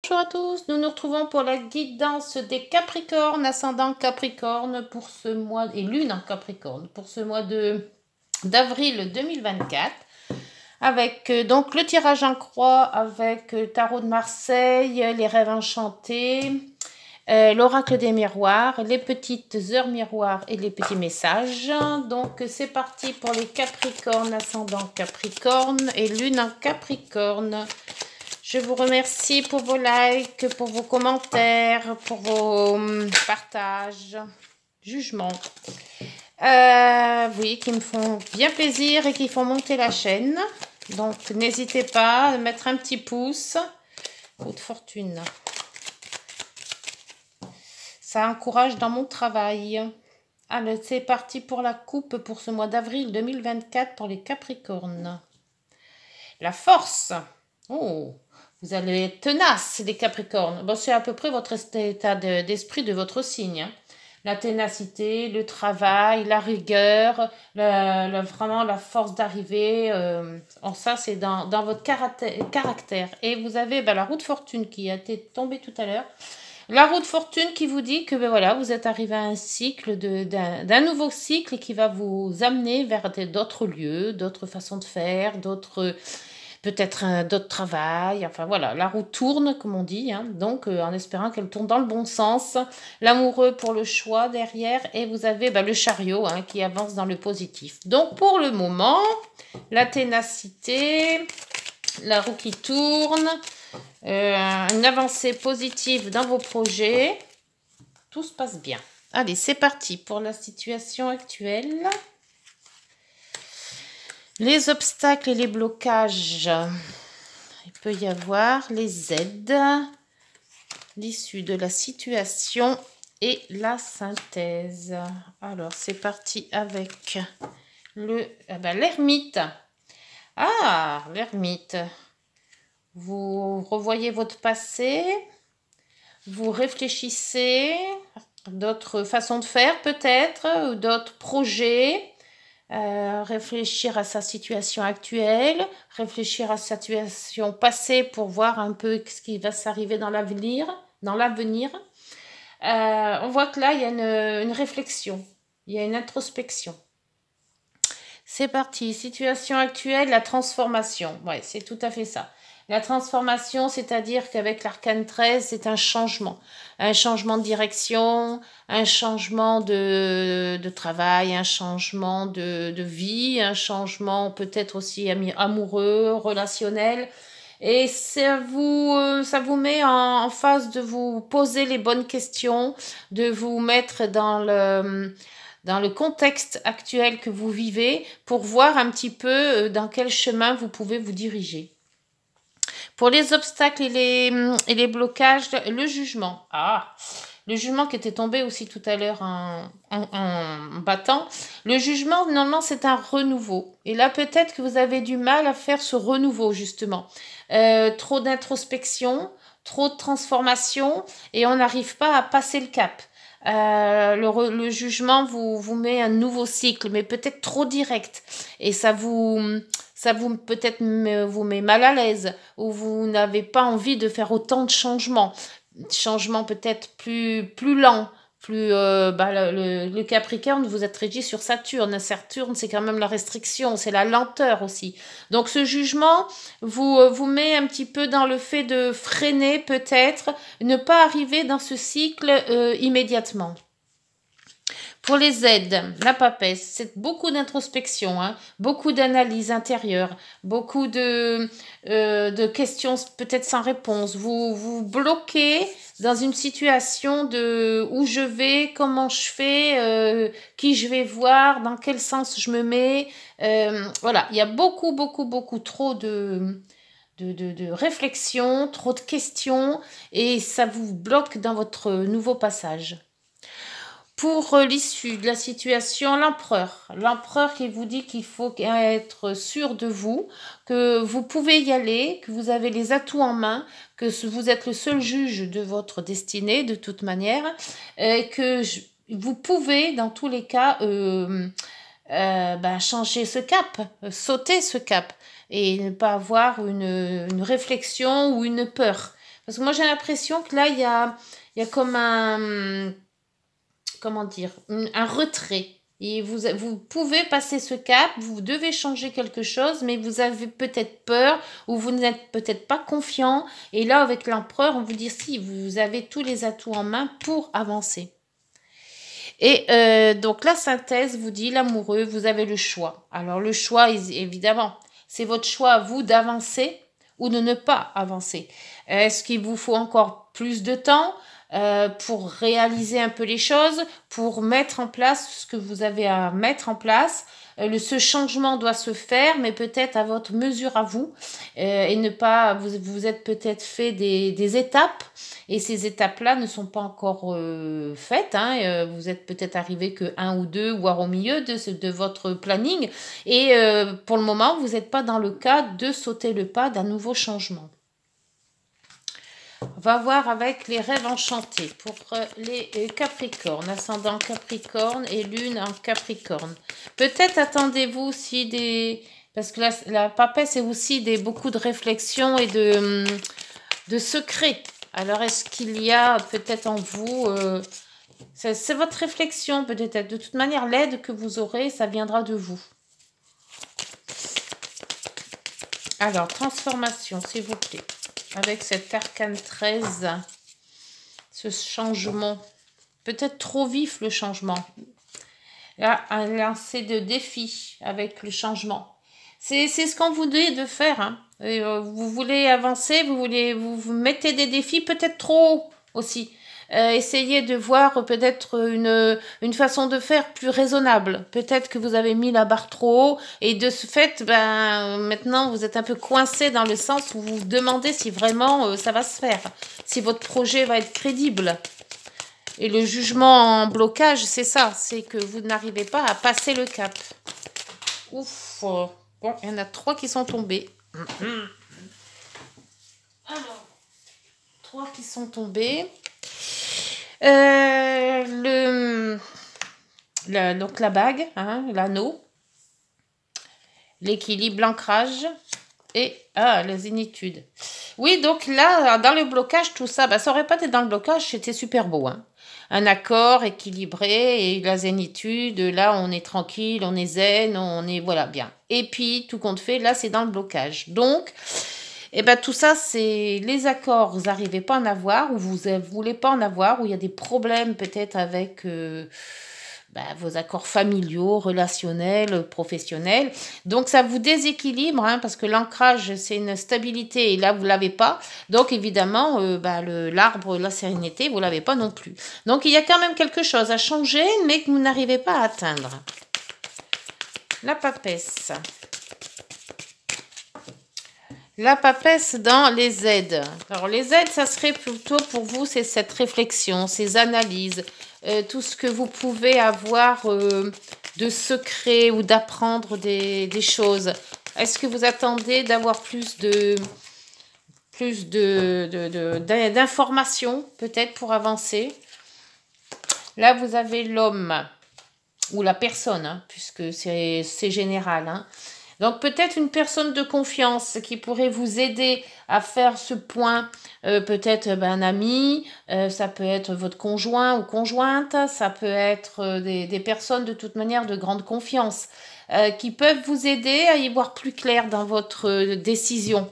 Bonjour à tous, nous nous retrouvons pour la guidance des Capricornes, ascendant Capricorne pour ce mois, et lune en Capricorne, pour ce mois d'avril 2024, avec donc le tirage en croix, avec Tarot de Marseille, les rêves enchantés, l'oracle des miroirs, les petites heures miroirs et les petits messages. Donc c'est parti pour les Capricornes, ascendant Capricorne et lune en Capricorne. Je vous remercie pour vos likes, pour vos commentaires, pour vos partages, jugements. Oui, qui me font bien plaisir et qui font monter la chaîne. Donc, n'hésitez pas à mettre un petit pouce. Coup de fortune. Ça encourage dans mon travail. Allez, c'est parti pour la coupe pour ce mois d'avril 2024 pour les Capricornes. La force. Oh, vous allez être tenaces, les Capricornes. Bon, c'est à peu près votre état d'esprit de votre signe. Hein. La ténacité, le travail, la rigueur, vraiment la force d'arriver. Ça, c'est dans votre caractère. Et vous avez la roue de fortune qui a été tombée tout à l'heure. La roue de fortune qui vous dit que voilà, vous êtes arrivé à un cycle, d'un nouveau cycle qui va vous amener vers d'autres lieux, d'autres façons de faire, peut-être d'autres travail, enfin voilà, la roue tourne comme on dit, hein, donc en espérant qu'elle tourne dans le bon sens, l'amoureux pour le choix derrière, et vous avez le chariot qui avance dans le positif. Donc pour le moment, la ténacité, la roue qui tourne, une avancée positive dans vos projets, tout se passe bien. Allez, c'est parti pour la situation actuelle. Les obstacles et les blocages, il peut y avoir les aides, l'issue de la situation et la synthèse. Alors, c'est parti avec l'ermite. Ah, l'ermite. Vous revoyez votre passé, vous réfléchissez, d'autres façons de faire peut-être, ou d'autres projets. Réfléchir à sa situation actuelle, réfléchir à sa situation passée pour voir un peu ce qui va s'arriver dans l'avenir. On voit que là, il y a une réflexion, il y a une introspection. C'est parti, situation actuelle, la transformation. Ouais, c'est tout à fait ça. La transformation, c'est-à-dire qu'avec l'arcane 13, c'est un changement de direction, un changement de travail, un changement de vie, un changement peut-être aussi amoureux, relationnel. Et ça vous met en phase de vous poser les bonnes questions, de vous mettre dans le contexte actuel que vous vivez pour voir un petit peu dans quel chemin vous pouvez vous diriger. Pour les obstacles et les blocages, le jugement. Ah, le jugement qui était tombé aussi tout à l'heure en battant. Le jugement, normalement, c'est un renouveau. Et là, peut-être que vous avez du mal à faire ce renouveau, justement. Trop d'introspection, trop de transformation, et on n'arrive pas à passer le cap. Le jugement vous met un nouveau cycle, mais peut-être trop direct. Et ça vous peut-être vous met mal à l'aise, ou vous n'avez pas envie de faire autant de changements. Changements peut-être plus lents. Le Capricorne, vous êtes régi sur Saturne. Saturne, c'est quand même la restriction, c'est la lenteur aussi. Donc ce jugement vous met un petit peu dans le fait de freiner peut-être, ne pas arriver dans ce cycle immédiatement. Pour les aides, la papesse, c'est beaucoup d'introspection, beaucoup d'analyse intérieure, beaucoup de questions peut-être sans réponse. Vous bloquez dans une situation de où je vais, comment je fais, qui je vais voir, dans quel sens je me mets. Voilà, il y a beaucoup trop de réflexion, trop de questions, et ça vous bloque dans votre nouveau passage. Pour l'issue de la situation, l'empereur. L'empereur qui vous dit qu'il faut être sûr de vous, que vous pouvez y aller, que vous avez les atouts en main, que vous êtes le seul juge de votre destinée de toute manière, et que vous pouvez dans tous les cas changer ce cap, sauter ce cap, et ne pas avoir une réflexion ou une peur. Parce que moi, j'ai l'impression que là, il y a comme un, comment dire, un retrait. Et vous pouvez passer ce cap, vous devez changer quelque chose, mais vous avez peut-être peur ou vous n'êtes peut-être pas confiant. Et là, avec l'empereur, on vous dit si, vous avez tous les atouts en main pour avancer. Et donc la synthèse vous dit, l'amoureux, vous avez le choix. Alors le choix, évidemment, c'est votre choix à vous d'avancer ou de ne pas avancer. Est-ce qu'il vous faut encore plus de temps pour réaliser un peu les choses, pour mettre en place ce que vous avez à mettre en place? Ce changement doit se faire, mais peut-être à votre mesure à vous, et ne pas, vous êtes peut-être fait des étapes, et ces étapes-là ne sont pas encore faites, hein, vous êtes peut-être arrivé que un ou deux, voire au milieu de votre planning, et pour le moment, vous n'êtes pas dans le cas de sauter le pas d'un nouveau changement. On va voir avec les rêves enchantés pour les Capricornes, ascendant Capricorne et lune en Capricorne. Peut-être attendez-vous aussi des... Parce que la papesse, c'est aussi beaucoup de réflexions et de secrets. Alors, est-ce qu'il y a peut-être en vous... c'est votre réflexion peut-être. De toute manière, l'aide que vous aurez, ça viendra de vous. Alors, transformation, s'il vous plaît. Avec cet arcane 13, ce changement, peut-être trop vif le changement. Là, un lancer de défi avec le changement. C'est ce qu'on vous dit de faire. Hein. Vous voulez avancer, vous mettez des défis, peut-être trop haut aussi. Essayez de voir peut-être une façon de faire plus raisonnable. Peut-être que vous avez mis la barre trop haut et de ce fait, maintenant vous êtes un peu coincé dans le sens où vous vous demandez si vraiment ça va se faire, si votre projet va être crédible. Et le jugement en blocage, c'est ça, c'est que vous n'arrivez pas à passer le cap. Ouf, bon, il y en a 3 qui sont tombés. Alors, 3 qui sont tombés. Donc la bague, hein, l'anneau, l'équilibre, l'ancrage et la zénitude. Oui, donc là, dans le blocage, tout ça, ça aurait pas été dans le blocage, c'était super beau. Hein. Un accord équilibré et la zénitude, là, on est tranquille, on est zen, on est, voilà, bien. Et puis, tout compte fait, là, c'est dans le blocage. Donc... tout ça, c'est les accords, vous n'arrivez pas à en avoir, ou vous ne voulez pas en avoir, ou il y a des problèmes peut-être avec vos accords familiaux, relationnels, professionnels. Donc, ça vous déséquilibre, hein, parce que l'ancrage, c'est une stabilité, et là, vous ne l'avez pas. Donc, évidemment, l'arbre, la sérénité, vous ne l'avez pas non plus. Donc, il y a quand même quelque chose à changer, mais que vous n'arrivez pas à atteindre. La papesse. La papesse dans les aides. Alors, les aides, ça serait plutôt pour vous, c'est cette réflexion, ces analyses, tout ce que vous pouvez avoir de secret ou d'apprendre des choses. Est-ce que vous attendez d'avoir plus d'informations, peut-être, pour avancer? Là, vous avez l'homme ou la personne, hein, puisque c'est général, hein. Donc peut-être une personne de confiance qui pourrait vous aider à faire ce point, peut-être un ami, ça peut être votre conjoint ou conjointe, ça peut être des personnes de toute manière de grande confiance qui peuvent vous aider à y voir plus clair dans votre décision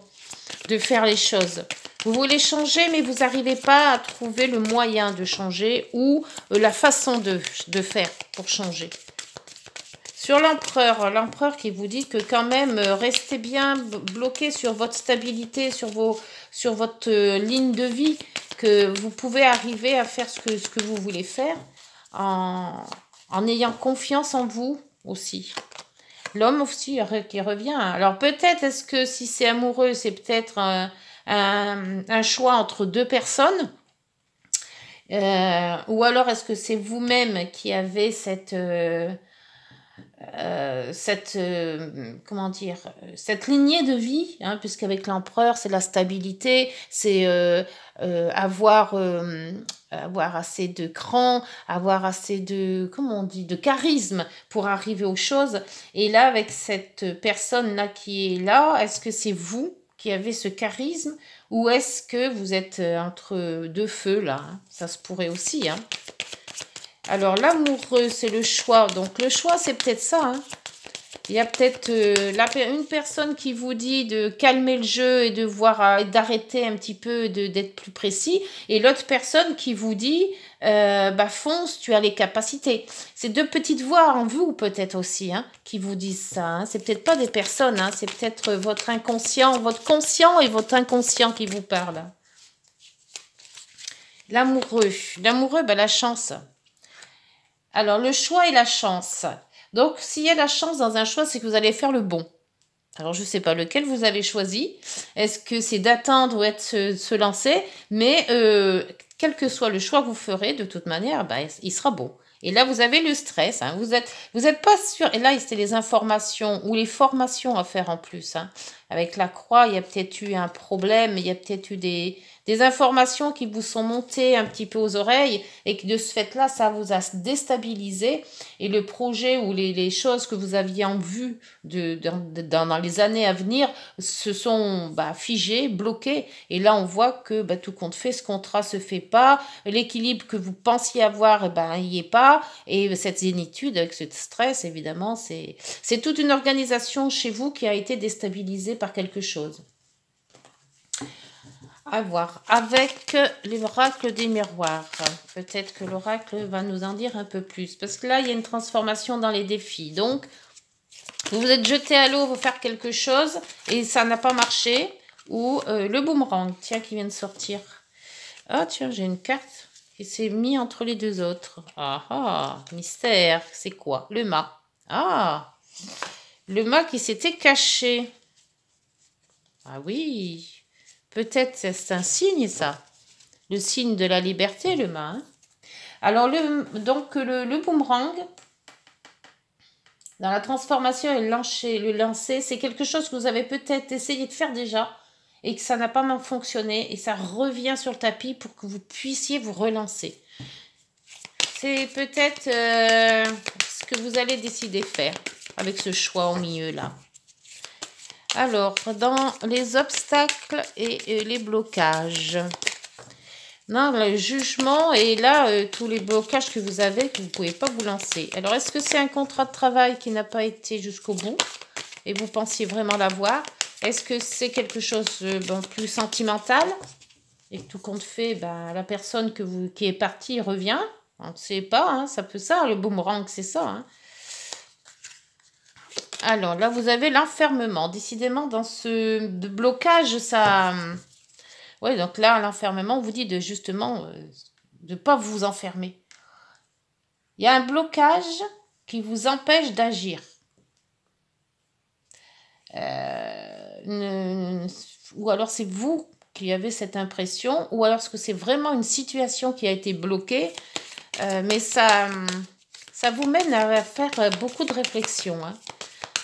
de faire les choses. Vous voulez changer mais vous n'arrivez pas à trouver le moyen de changer ou la façon de faire pour changer. Sur l'empereur qui vous dit que quand même, restez bien bloqué sur votre stabilité, sur votre ligne de vie, que vous pouvez arriver à faire ce que vous voulez faire en ayant confiance en vous aussi. L'homme aussi qui revient. Alors peut-être, est-ce que si c'est amoureux, c'est peut-être un choix entre 2 personnes ou alors est-ce que c'est vous-même qui avez cette cette lignée de vie, hein, puisqu'avec l'empereur c'est la stabilité, c'est avoir assez de cran, avoir assez de de charisme pour arriver aux choses. Et là avec cette personne là qui est là, est-ce que c'est vous qui avez ce charisme Ou est-ce que vous êtes entre deux feux là, hein? Ça se pourrait aussi, hein. Alors l'amoureux, c'est le choix. Donc le choix, c'est peut-être ça, hein. Il y a peut-être une personne qui vous dit de calmer le jeu et de voir, d'arrêter un petit peu, d'être plus précis, et l'autre personne qui vous dit, bah fonce, tu as les capacités. C'est deux petites voix en vous peut-être aussi, hein, qui vous disent ça. Hein. C'est peut-être pas des personnes, hein, c'est peut-être votre inconscient, votre conscient et votre inconscient qui vous parlent. L'amoureux, bah la chance. Alors le choix et la chance. Donc, s'il y a la chance dans un choix, c'est que vous allez faire le bon. Alors, je ne sais pas lequel vous avez choisi. Est-ce que c'est d'attendre ou être se lancer? Mais quel que soit le choix que vous ferez, de toute manière, bah, il sera bon. Et là, vous avez le stress. Hein. Vous êtes pas sûr. Et là, c'est les informations ou les formations à faire en plus. Hein. Avec la croix, il y a peut-être eu un problème. Il y a peut-être eu des informations qui vous sont montées un petit peu aux oreilles et que de ce fait-là, ça vous a déstabilisé. Et le projet ou les choses que vous aviez en vue dans les années à venir se sont figées, bloquées. Et là, on voit que tout compte fait, ce contrat se fait pas. L'équilibre que vous pensiez avoir, il n'y est pas. Et cette zénitude, avec ce stress, évidemment, c'est toute une organisation chez vous qui a été déstabilisée par quelque chose. À voir. Avec l'oracle des miroirs. Peut-être que l'oracle va nous en dire un peu plus. Parce que là, il y a une transformation dans les défis. Donc, vous vous êtes jeté à l'eau pour faire quelque chose et ça n'a pas marché. Ou le boomerang, tiens, qui vient de sortir. Ah, tiens, j'ai une carte qui s'est mise entre les deux autres. Ah, mystère. C'est quoi? Le mât. Ah, le mât qui s'était caché. Ah oui. Peut-être c'est un signe, ça. Le signe de la liberté, le mât. Hein. Alors, le boomerang, dans la transformation et le lancer, c'est quelque chose que vous avez peut-être essayé de faire déjà et que ça n'a pas fonctionné et ça revient sur le tapis pour que vous puissiez vous relancer. C'est peut-être ce que vous allez décider de faire avec ce choix au milieu là. Alors, dans les obstacles et les blocages. Non, le jugement et là, tous les blocages que vous avez, que vous ne pouvez pas vous lancer. Alors, est-ce que c'est un contrat de travail qui n'a pas été jusqu'au bout et vous pensiez vraiment l'avoir? Est-ce que c'est quelque chose plus sentimental et que tout compte fait, la personne qui est partie revient? On ne sait pas, hein, ça peut ça, le boomerang, c'est ça. Hein. Alors, là, vous avez l'enfermement. Décidément, dans ce blocage, ça... Oui, donc là, l'enfermement, on vous dit de justement de ne pas vous enfermer. Il y a un blocage qui vous empêche d'agir. Ou alors c'est vous qui avez cette impression, ou alors est-ce que c'est vraiment une situation qui a été bloquée, mais ça vous mène à faire beaucoup de réflexions. Hein.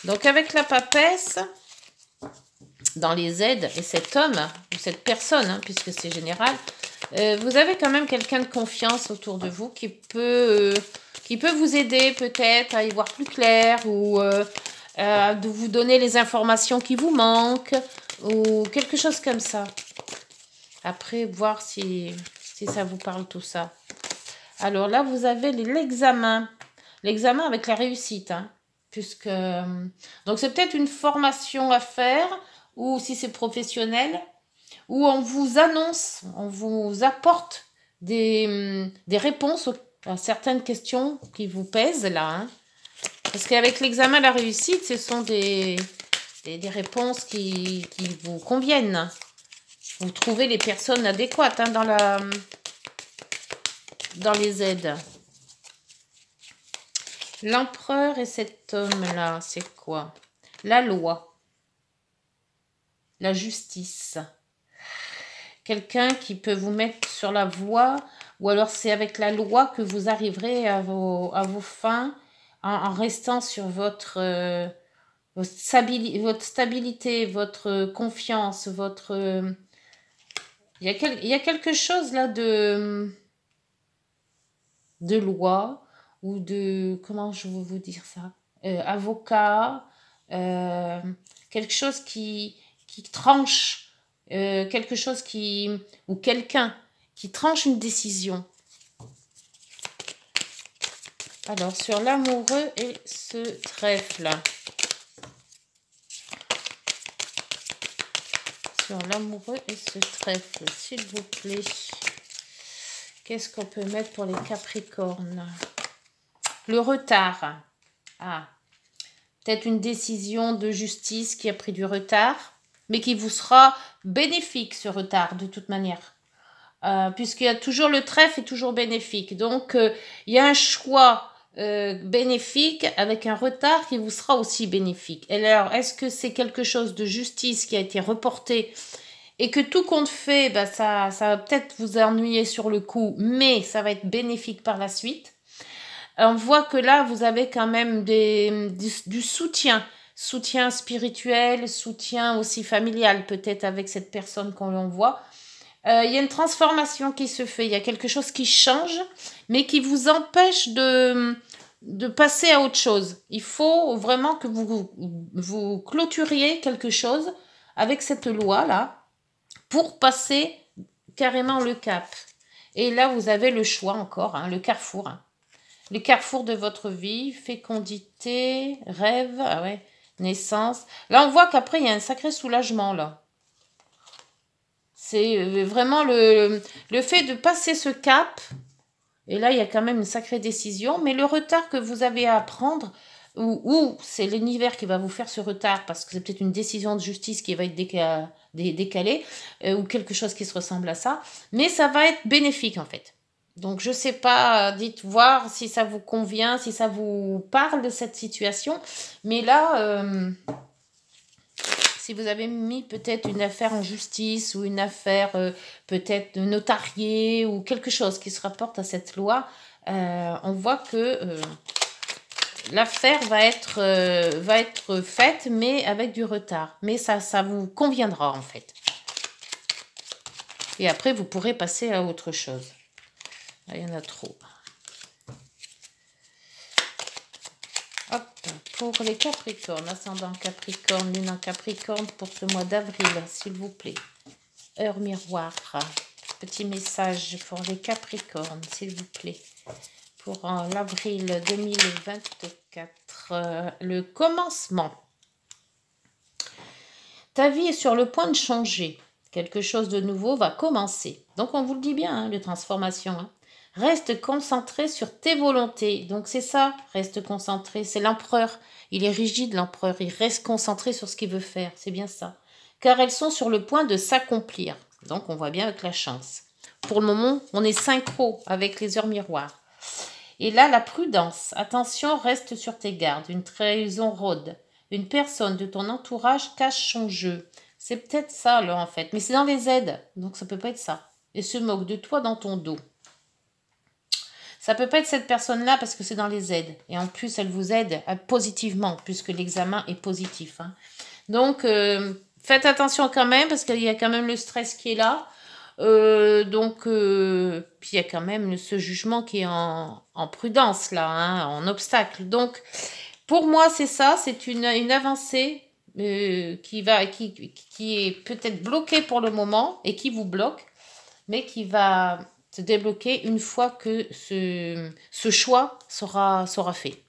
Donc avec la papesse, dans les aides, et cet homme, ou cette personne, hein, puisque c'est général, vous avez quand même quelqu'un de confiance autour de vous qui peut vous aider peut-être à y voir plus clair ou de vous donner les informations qui vous manquent ou quelque chose comme ça. Après, voir si ça vous parle tout ça. Alors là, vous avez l'examen. L'examen avec la réussite. Hein, puisque, donc, c'est peut-être une formation à faire ou si c'est professionnel, où on vous annonce, on vous apporte des réponses à certaines questions qui vous pèsent là. Hein. Parce qu'avec l'examen la réussite, ce sont des réponses qui vous conviennent. Vous trouvez les personnes adéquates hein, dans les aides. L'empereur et cet homme-là, c'est quoi? La loi. La justice. Quelqu'un qui peut vous mettre sur la voie, ou alors c'est avec la loi que vous arriverez à vos fins en restant sur votre stabilité, votre confiance, votre... Il y a quelque chose là de loi ou de... Comment je veux vous dire ça? Avocat, quelque chose qui tranche quelque chose ou quelqu'un qui tranche une décision. Alors, sur l'amoureux et ce trèfle. Sur l'amoureux et ce trèfle, s'il vous plaît. Qu'est-ce qu'on peut mettre pour les Capricornes? Le retard. Ah, peut-être une décision de justice qui a pris du retard, mais qui vous sera bénéfique, ce retard, de toute manière. Puisqu'il y a toujours le trèfle est toujours bénéfique. Donc, il y a un choix bénéfique avec un retard qui vous sera aussi bénéfique. Et alors, est-ce que c'est quelque chose de justice qui a été reporté et que tout compte fait, bah, ça va peut-être vous ennuyer sur le coup, mais ça va être bénéfique par la suite. On voit que là, vous avez quand même du soutien spirituel, soutien aussi familial, peut-être avec cette personne qu'on l'envoie. Il y a une transformation qui se fait, il y a quelque chose qui change, mais qui vous empêche de passer à autre chose. Il faut vraiment que vous clôturiez quelque chose avec cette loi-là pour passer carrément le cap. Et là, vous avez le choix encore, hein, le carrefour. Hein. Le carrefour de votre vie, fécondité, rêve, ah ouais, naissance. Là, on voit qu'après, il y a un sacré soulagement, là. C'est vraiment le fait de passer ce cap. Et là, il y a quand même une sacrée décision. Mais le retard que vous avez à prendre, ou c'est l'univers qui va vous faire ce retard, parce que c'est peut-être une décision de justice qui va être décalée, ou quelque chose qui se ressemble à ça. Mais ça va être bénéfique, en fait. Donc, je ne sais pas, dites voir si ça vous convient, si ça vous parle de cette situation. Mais là, si vous avez mis peut-être une affaire en justice ou une affaire peut-être notariée ou quelque chose qui se rapporte à cette loi, on voit que l'affaire va être faite, mais avec du retard. Mais ça vous conviendra, en fait. Et après, vous pourrez passer à autre chose. Là, il y en a trop. Hop, pour les Capricornes, ascendant Capricorne, lune en Capricorne pour ce mois d'avril, s'il vous plaît. Heure miroir, petit message pour les Capricornes, s'il vous plaît. Pour l'avril 2024, le commencement. Ta vie est sur le point de changer. Quelque chose de nouveau va commencer. Donc, on vous le dit bien, hein, les transformations. Hein. Reste concentré sur tes volontés. Donc, c'est ça, reste concentré. C'est l'empereur. Il est rigide, l'empereur. Il reste concentré sur ce qu'il veut faire. C'est bien ça. Car elles sont sur le point de s'accomplir. Donc, on voit bien avec la chance. Pour le moment, on est synchro avec les heures miroirs. Et là, la prudence. Attention, reste sur tes gardes. Une trahison rôde. Une personne de ton entourage cache son jeu. C'est peut-être ça, là, en fait. Mais c'est dans les aides. Donc, ça peut pas être ça. Et se moque de toi dans ton dos. Ça peut pas être cette personne-là parce que c'est dans les aides. Et en plus, elle vous aide positivement puisque l'examen est positif. Hein. Donc, faites attention quand même parce qu'il y a quand même le stress qui est là. Puis il y a quand même ce jugement qui est en prudence, là, hein, en obstacle. Donc, pour moi, c'est ça. C'est une avancée qui est peut-être bloquée pour le moment et qui vous bloque, mais qui va se débloquer une fois que ce choix sera fait.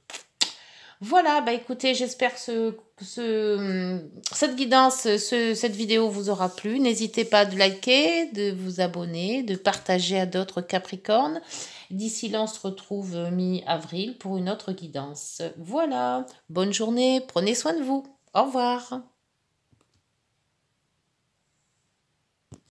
Voilà, bah écoutez, j'espère que cette guidance, cette vidéo vous aura plu. N'hésitez pas de liker, de vous abonner, de partager à d'autres Capricornes. D'ici là, on se retrouve mi-avril pour une autre guidance. Voilà, bonne journée, prenez soin de vous. Au revoir.